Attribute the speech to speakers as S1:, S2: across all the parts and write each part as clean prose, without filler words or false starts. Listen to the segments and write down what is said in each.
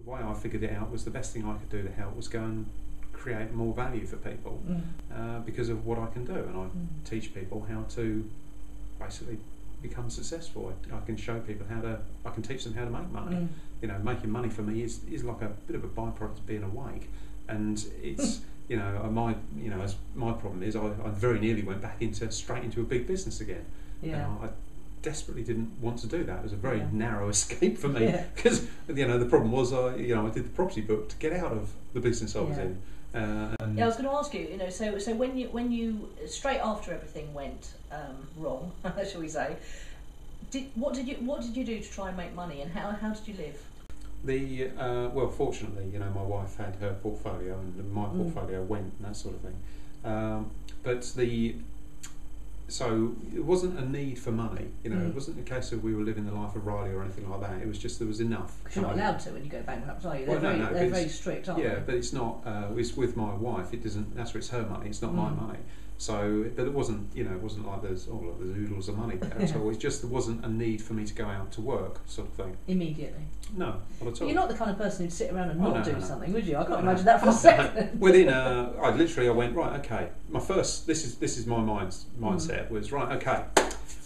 S1: way I figured it out was the best thing I could do to help was go and create more value for people because of what I can do, and I teach people how to basically become successful. I can show people I can teach them how to make money. You know, making money for me is like a bit of a byproduct of being awake, and it's as my problem is I very nearly went back straight into a big business again.
S2: Yeah.
S1: I desperately didn't want to do that. It was a very narrow escape for me because the problem was I did the property book to get out of the business I was in.
S2: I was going to ask you, so when you straight after everything went wrong, shall we say, what did you do to try and make money, and how did you live?
S1: Well, fortunately, my wife had her portfolio and my portfolio went and that sort of thing. So it wasn't a need for money. It wasn't a case of we were living the life of Riley or anything like that. It was just there was enough.
S2: Because you're not allowed to when you go bankrupt, are you? They're very strict, aren't they?
S1: Yeah, but it's not. It's with my wife. It doesn't. That's where it's her money. It's not my money. So, but it wasn't. It wasn't like there's oodles of money there at all. It's just there wasn't a need for me to go out to work, sort of thing.
S2: Immediately.
S1: No, not at all.
S2: You're not the kind of person who'd sit around and not do something, would you? I can't imagine that for a second.
S1: Within, I went right. Okay, my first. This is my mindset was right. Okay,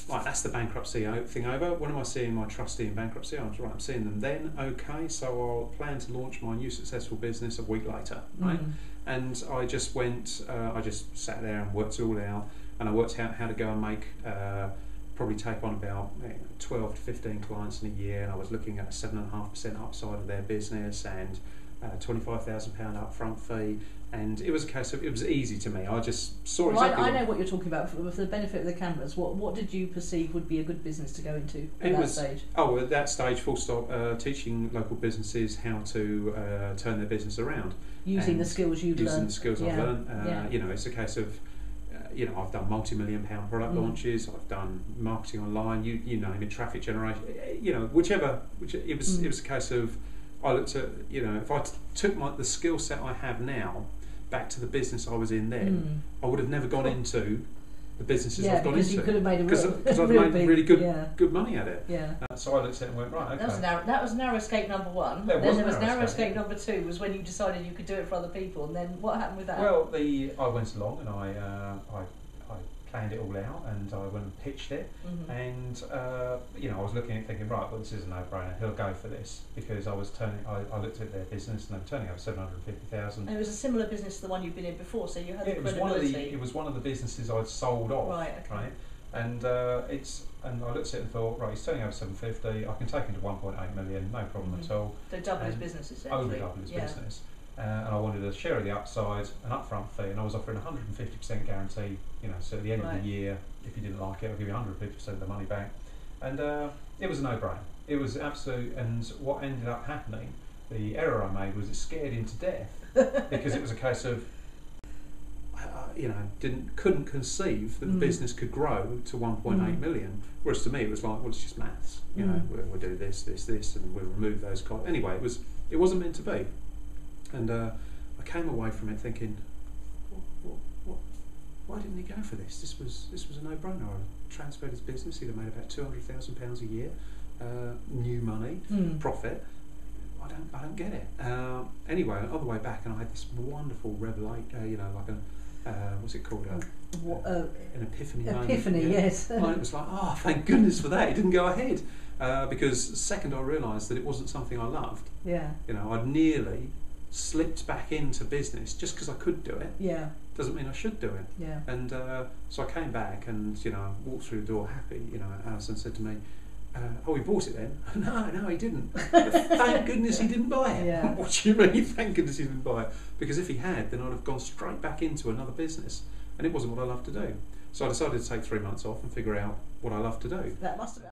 S1: right. That's the bankruptcy thing over. When am I seeing my trustee in bankruptcy? I'm seeing them then. Okay, so I'll plan to launch my new successful business a week later. Right. And I just went. I just sat there and worked it all out, and I worked out how to go and make. Probably take on about 12 to 15 clients in a year, and I was looking at a 7.5% upside of their business and £25,000 upfront fee, and it was a case of it was easy to me. I just saw exactly.
S2: I know what you're talking about. For the benefit of the cameras, what did you perceive would be a good business to go into at that stage? Oh,
S1: at that stage, full stop. Teaching local businesses how to turn their business around
S2: using the skills you've learned.
S1: Using the skills I've learned. It's a case of. I've done multi-million-pound product launches. I've done marketing online. You name it, traffic generation. Whichever. It was a case of I looked at. If I took the skill set I have now back to the business I was in then, I would have never gone into the businesses I've gone into.
S2: Because you could have made
S1: because I've made really good money at it.
S2: Yeah.
S1: So I looked at it and went right. Okay.
S2: That was narrow escape number one. Then there was narrow escape number two. Was when you decided you could do it for other people. And then what happened with that?
S1: Well, I went along and I planned it all out, and I went and pitched it, and I was looking at it thinking, right, well, this is a no-brainer. He'll go for this because I looked at their business and they were turning over 750,000.
S2: And it was a similar business to the one you've been in before, so you had the
S1: credibility. It was one of the businesses I'd sold off.
S2: Right. Okay.
S1: Right. And I looked at it and thought, right, he's turning over 750. I can take him to 1.8 million, no problem at all.
S2: So double his business essentially.
S1: Over double his business. And I wanted a share of the upside, an upfront fee, and I was offering 150% guarantee. So at the end of the year, if you didn't like it, I'll give you 150% of the money back. And it was a no-brainer. It was absolute. And what ended up happening, the error I made was it scared him to death because it was a case of, couldn't conceive that the business could grow to 1.8 million. Whereas to me, it was like, well, it's just maths. We'll do this, and we'll remove those costs. Anyway, it wasn't meant to be. And I came away from it thinking, why didn't he go for this? This was a no-brainer. I transferred his business. He'd have made about £200,000 a year, new money, profit. I don't get it. Anyway, on the way back, and I had this wonderful revelation. What's it called? An epiphany.
S2: Epiphany, yes.
S1: And it was like, oh, thank goodness for that. It didn't go ahead because the second I realised that it wasn't something I loved.
S2: Yeah.
S1: I'd nearly slipped back into business just because I could do it.
S2: Yeah.
S1: Doesn't mean I should do it.
S2: Yeah.
S1: And so I came back and walked through the door happy. Alison said to me, "Oh, he bought it then?" No, he didn't. Thank goodness he didn't buy it.
S2: Yeah.
S1: What do you mean? Thank goodness he didn't buy it? Because if he had, then I'd have gone straight back into another business, and it wasn't what I loved to do. So I decided to take 3 months off and figure out what I love to do.
S2: That must have been